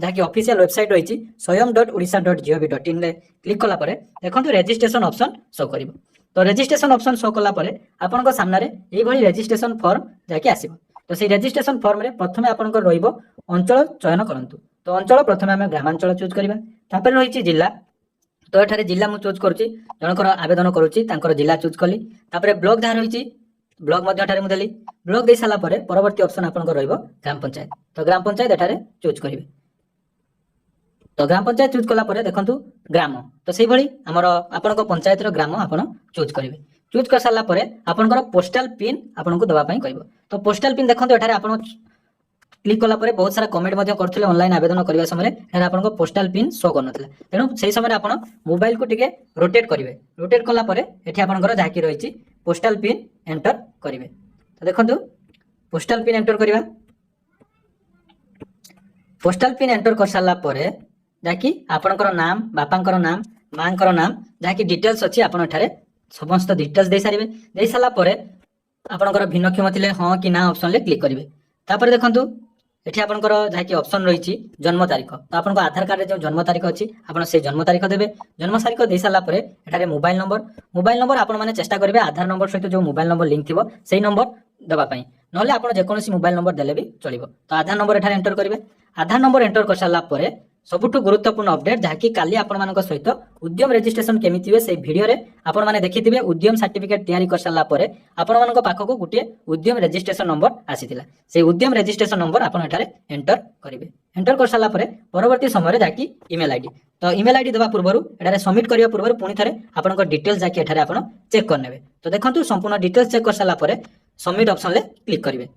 जहाँकि official website रही swayam.odisha.gov.in रे क्लिक कला परे देखंतु रजिस्ट्रेशन ऑप्शन शो करिवो। तो रजिस्ट्रेशन ऑप्शन शो कला परे आपनको सामने रे एई भली रजिस्ट्रेशन फॉर्म जाके आसीबो। तो से रजिस्ट्रेशन फॉर्म रे प्रथमे आपनको रहिबो अंचल चयन करंतु। तो अंचल प्रथमे हम ग्रामांचल चूज करिबा। तापर रहिछि जिल्ला। तो एठारे जिल्ला मु चूज करूछि जनकर आवेदन करूछि तांकर जिल्ला चूज कली। तापर ब्लॉक धा रहिछि ब्लॉक मध्ये एठारे मु देली। ब्लॉक दे साला परे परवर्ती ऑप्शन आपनको रहिबो ग्राम पंचायत। तो ग्राम पंचायत एठारे चूज करिवे। तो ग्राम पंचायत चूज कला परे देखंतु ग्राम। तो सेही भली हमर आपनको पंचायत रो ग्राम आपन चूज करिवे। चूज कर साला परे आपनकर पोस्टल पिन आपनको दबा पई कहबो। तो पोस्टल पिन देखंतु एठारे आपन क्लिक कला परे बहुत सारा कमेंट मध्ये करथिले ऑनलाइन आवेदन करबा समय एठारे आपनको पोस्टल पिन शो करनथिला। तेनु सेही समय आपन मोबाइल को टिके रोटेट करिवे। रोटेट कला परे एठी आपनकर जाकी रहिछि पोस्टल पिन एंटर करिवे। तो देखंतु पोस्टल पिन एंटर करिवा। पोस्टल पिन एंटर कर साला परे जाकी आपनकर नाम बापांकर नाम मांकर नाम जाकी डिटेल्स अछि आपन एठारे समस्त डिटेल्स दे सारिबे। दे साला परे आपनकर भिन्नक्षम थिले हां कि ना ऑप्शन ले क्लिक करिवे। तापर देखंतु एठी आपनकर जाकी ऑप्शन रहिछि जन्म तारीख। तो आपनको आधार कार्ड रे जो जन्म तारीख अछि आपन से जन्म तारीख देबे। जन्म तारीख दे साला परे एठारे मोबाइल नंबर आपन माने चेष्टा करिवे आधार नंबर सहित जो मोबाइल नंबर लिंक थिबो सेही नंबर दबा पई। नहले आपन जे कोनोसी मोबाइल नंबर देले भी चलिबो। तो आधार नंबर एठारे एंटर करिवे। आधार नंबर एंटर कर साला परे सबुठु गुरुत्वपूर्ण अपडेट जहाँकि काली आपण मानक सहित उद्यम रजिस्ट्रेशन केमिति हुए से वीडियो रे आपण माने देखिथिबे। उद्यम सर्टिफिकेट तयारी कर साला परे आपण मानक पाखको गुटे उद्यम रजिस्ट्रेशन नंबर आसीथिला। से उद्यम रजिस्ट्रेशन नंबर आपण एठारे एंटर करिवे। एंटर कर साला परे परवर्ती समय रे जाकी ईमेल आईडी। तो ईमेल आईडी दबा पूर्वरु एठारे सबमिट करिया पूर्वरु पुनी थरे आपनकर डिटेल्स जाकी एठारे आपण चेक करनेबे। तो देखंतु संपूर्ण डिटेल्स चेक कर साला परे सबमिट ऑप्शन ले क्लिक करिवे।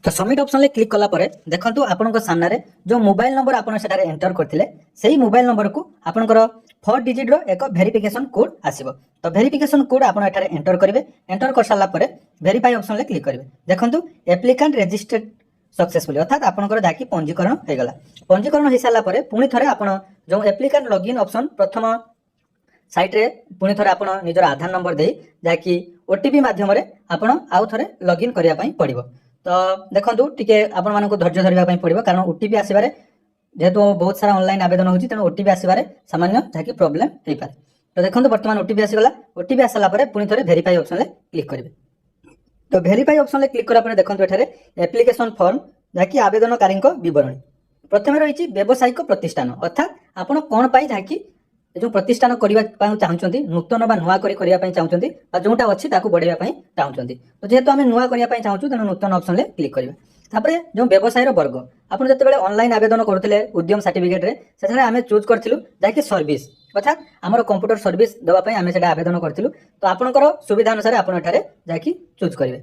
तो सबमिट ऑप्शन ले क्लिक कला परे देखंतु आपनका सामने रे जो मोबाइल नंबर आपन सेटारे एंटर करथिले सेही मोबाइल नंबर को आपनकर 4 डिजिट रो एक वेरिफिकेशन कोड आसीबो। तो वेरिफिकेशन कोड आपन एटारे एंटर करिवे। एंटर कर साला परे वेरीफाई ऑप्शन ले क्लिक करिवे। देखंतु एप्लिकेंट रजिस्टर्ड सक्सेसफुली अर्थात आपनकर जाकी पंजीकरण हे गला। पंजीकरण हे साला परे पुनी थरे आपन जो एप्लिकेंट लॉगिन ऑप्शन प्रथम साइट रे पुनी थरे आपन निजर आधार नंबर देई जाकी ओटीपी माध्यम रे आपन आउ थरे लॉगिन करिया पई पड़िबो। तो देखंतु टिके आपण मानको धैर्य धरिबा पई पड़िबो कारण ओटीपी आसीबारे जेहेतु बहुत सारा ऑनलाइन आवेदन होची तेनु ओटीपी आसीबारे सामान्य जाकी प्रॉब्लम हेई पारे। तो देखंतु वर्तमान ओटीपी आसी गला। ओटीपी आसला परे पुनी थरे वेरीफाई ऑप्शन ले क्लिक करिवे। तो वेरीफाई ऑप्शन ले क्लिक करा परे देखंतु एठारे एप्लिकेशन फॉर्म जाकी आवेदनकारी को विवरणी प्रथमे रहिछि व्यवसायिक प्रतिष्ठान अर्थात आपण कोन पई जाकी जो प्रतिष्ठान करिबा पई चाहउचंती नूतन बा नुवा करी करिया पई चाहउचंती बा जोटा अछि ताकू बढ़िया पई चाहउचंती। तो जेहेतु हम नुवा करिया पई चाहउचु तने नूतन ऑप्शन ले क्लिक करिवे। तापरे जो व्यवसाय रो वर्ग आपण जते बेले ऑनलाइन आवेदन करथिले उद्यम सर्टिफिकेट रे सेठारे हमें चूज करथिलु जाकी सर्विस अर्थात हमर कंप्यूटर सर्विस दवा पई हमें सेटा आवेदन करथिलु। तो आपनकर सुविधा अनुसार आपण एठारे जाकी चूज करिवे।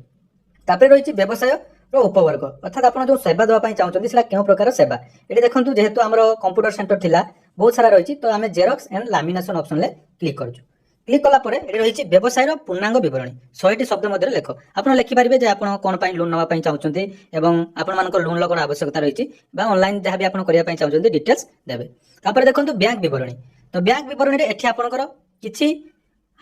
तापरे रहिछि व्यवसाय रो उपवर्ग अर्थात आपण जो सेवा दवा पई चाहउचंती सेला केउ प्रकार सेवा एठी देखंतु जेहेतु हमर कंप्यूटर सेंटर थिला बहुत सारा रहिछि। तो हमें जेरॉक्स एंड लैमिनेशन ऑप्शन ले क्लिक करछु। क्लिक कला परे एठी रहिछि व्यवसाय रो पूर्णांग विवरणी 100 शब्द मध्ये लेख आपण लिखि परिबे जे आपण कोन पई लोन नवा पई चाहउचंती एवं आपण मानको लोन लो कोन आवश्यकता रहिछि बा ऑनलाइन जहां भी आपण करिया पई चाहउचंती डिटेल्स देबे। तापर देखंतु बैंक विवरणी। तो बैंक विवरणी रे एठी आपणकर किछि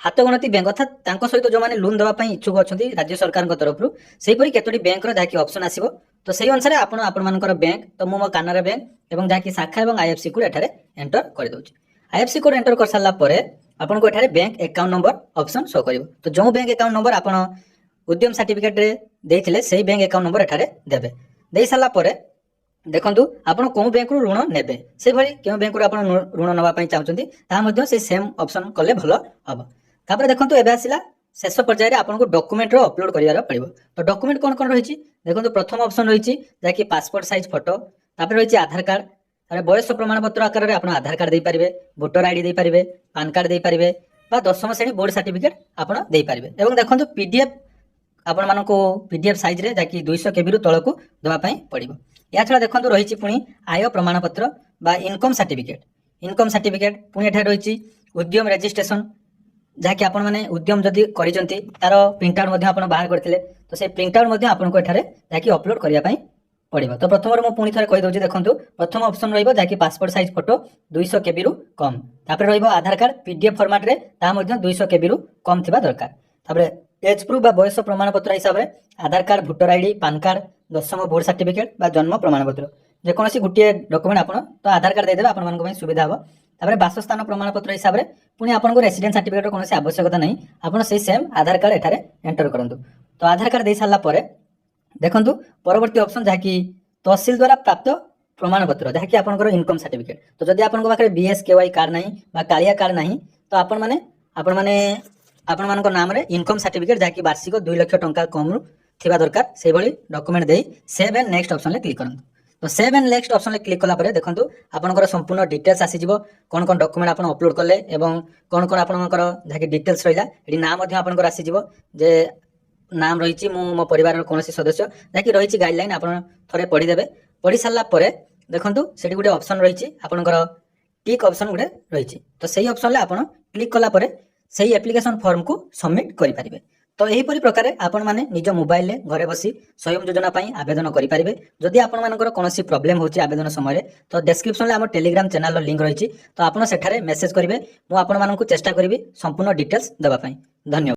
हाथ गणती बैंक अर्थात तांको सहित जो माने लोन दवा पई इच्छुक अछंती राज्य सरकार को तरफ रु सेही परि केतोटी बैंक रो जाकी ऑप्शन आसीबो। तो सेही अनुसार आपण मानकर बैंक तो मो कानारा बैंक एवं जाकी शाखा एवं आईएफसी कोड एठारे एंटर कर दउची। आईएफसी कोड एंटर कर साला परे आपन को एठारे bank account number option show करिवो। तो जो बैंक अकाउंट नंबर आपण उद्यम सर्टिफिकेट रे देथिले सेही बैंक अकाउंट नंबर एठारे देबे। देई साला परे देखंतु आपण कोन बैंक रो ऋण नेबे से भली केउ बैंक रो आपण ऋण नवा पई चाहउचंती ता मध्ये से सेम ऑप्शन कले भलो हबो। तापर देखंतु एबे आसिला शेष पर्याय रे आपन को डॉक्यूमेंट रो अपलोड करियार पड़िबो। तो डॉक्यूमेंट कोन कोन रहिछि देखंतु प्रथम ऑप्शन रहिछि जाकी पासपोर्ट साइज फोटो तापर रहिछि आधार कार्ड तारे बयस प्रमाण पत्र आकार रे आपण आधार कार्ड दे पारिबे वोटर आईडी दे पारिबे पान कार्ड दे पारिबे बा 10वीं श्रेणी बोर्ड सर्टिफिकेट आपण दे पारिबे। एवं देखंतु पीडीएफ आपण मानको पीडीएफ साइज रे जाकी 200 केबी रु तळकू दवा पई पड़िबो। या छडा देखंतु रहिछि पुनी आय प्रमाण पत्र बा इनकम सर्टिफिकेट पुनी एठा रहिछि उद्यम रजिस्ट्रेशन जाकी आपण माने उद्यम जदी करिसंती तार प्रिंट आउट मध्ये आपण बाहर करथिले तो से प्रिंट आउट मध्ये आपण को एठारे जाकी अपलोड करिया पई पड़िबो। तो प्रथम मु पुनी थरे कहि दउची देखंतु प्रथम ऑप्शन रहइबो जाकी पासपोर्ट साइज फोटो 200 केबी रु कम तापर रहइबो आधार कार्ड पीडीएफ फॉर्मेट रे ता मध्ये 200 केबी रु कम थिबा दरकार। तापर एज प्रूफ बा बयस प्रमाण पत्र हिसाब रे Aadhaar card voter ID PAN card 10वीं बोर्ड सर्टिफिकेट बा जन्म प्रमाण पत्र ଯେକୌଣସି ଗୋଟିଏ ଡକ୍ୟୁମେଣ୍ଟ ଆପଣ ତ ଆଧାର କାର୍ଡ ଦେଇଦେବେ ଆପଣମାନଙ୍କ ପାଇଁ ସୁବିଧା ହେବ। ତାପରେ ବାସସ୍ଥାନ ପ୍ରମାଣପତ୍ର ହିସାବରେ ପୁଣି ଆପଣଙ୍କୁ ରେସିଡେନ୍ସ ସାର୍ଟିଫିକେଟର କୌଣସି ଆବଶ୍ୟକତା ନାହିଁ, ଆପଣ ସେଇ ସେମ୍ ଆଧାର କାର୍ଡ ଏଠାରେ ଏଣ୍ଟର କରନ୍ତୁ। ତ ଆଧାର କାର୍ଡ ଦେଇ ସାରିଲା ପରେ ଦେଖନ୍ତୁ ପରବର୍ତ୍ତୀ ଅପସନ୍ ଯାହାକି ତହସିଲ ଦ୍ୱାରା ପ୍ରାପ୍ତ ପ୍ରମାଣପତ୍ର, ଯାହାକି ଆପଣଙ୍କର ଇନକମ୍ ସାର୍ଟିଫିକେଟ। ତ ଯଦି ଆପଣଙ୍କ ପାଖରେ BSKY କାର୍ଡ ନାହିଁ ବା କାଳିଆ କାର୍ଡ ନାହିଁ ତ ଆପଣମାନଙ୍କ ନାମରେ ଇନକମ୍ ସାର୍ଟିଫିକେଟ ଯାହାକି ବାର୍ଷିକ 2 ଲକ୍ଷ ଟଙ୍କା କମରୁ ଥିବା ଦରକାର ସେଇଭଳି ଡକ୍ୟୁମେଣ୍ଟ ଦେଇ ସେଭ୍ ଆଣ୍ଡ ନେକ୍ସଟ ଅପସନରେ କ୍ଲିକ୍ କରନ୍ତୁ। ତ ସେଭ୍ ଆଣ୍ଡ ନେକ୍ସଟ ଅପସନରେ କ୍ଲିକ୍ କଲା ପରେ ଦେଖନ୍ତୁ ଆପଣଙ୍କର ସମ୍ପୂର୍ଣ୍ଣ ଡିଟେଲ୍ସ ଆସିଯିବ, କ'ଣ କ'ଣ ଡକ୍ୟୁମେଣ୍ଟ ଆପଣ ଅପଲୋଡ କଲେ ଏବଂ କ'ଣ କ'ଣ ଆପଣଙ୍କର ଯାହାକି ଡିଟେଲ୍ସ ରହିଲା। ଏଠି ନାଁ ମଧ୍ୟ ଆପଣଙ୍କର ଆସିଯିବ ଯେ ନାମ ରହିଛି ମୁଁ ମୋ ପରିବାରର କୌଣସି ସଦସ୍ୟ ଯାହାକି ରହିଛି ଗାଇଡଲାଇନ୍ ଆପଣ ଥରେ ପଢ଼ିଦେବେ। ପଢ଼ି ସାରିଲା ପରେ ଦେଖନ୍ତୁ ସେଠି ଗୋଟେ ଅପସନ୍ ରହିଛି ଆପଣଙ୍କର ଟିକ୍ ଅପସନ୍ ଗୋଟେ ରହିଛି। ତ ସେଇ ଅପସନରେ ଆପଣ କ୍ଲିକ୍ କଲା ପରେ ସେଇ ଆପ୍ଲିକେସନ ଫର୍ମକୁ ସବମିଟ୍ କରିପାରିବେ। ତ ଏହିପରି ପ୍ରକାରେ ଆପଣମାନେ ନିଜ ମୋବାଇଲରେ ଘରେ ବସି ସ୍ୱୟଂ ଯୋଜନା ପାଇଁ ଆବେଦନ କରିପାରିବେ। ଯଦି ଆପଣମାନଙ୍କର କୌଣସି ପ୍ରୋବ୍ଲେମ୍ ହେଉଛି ଆବେଦନ ସମୟରେ ତ ଡେସ୍କ୍ରିପସନରେ ଆମ ଟେଲିଗ୍ରାମ ଚ୍ୟାନେଲର ଲିଙ୍କ ରହିଛି, ତ ଆପଣ ସେଠାରେ ମେସେଜ କରିବେ, ମୁଁ ଆପଣମାନଙ୍କୁ ଚେଷ୍ଟା କରିବି ସମ୍ପୂର୍ଣ୍ଣ ଡିଟେଲ୍ସ ଦେବା ପାଇଁ। ଧନ୍ୟବାଦ।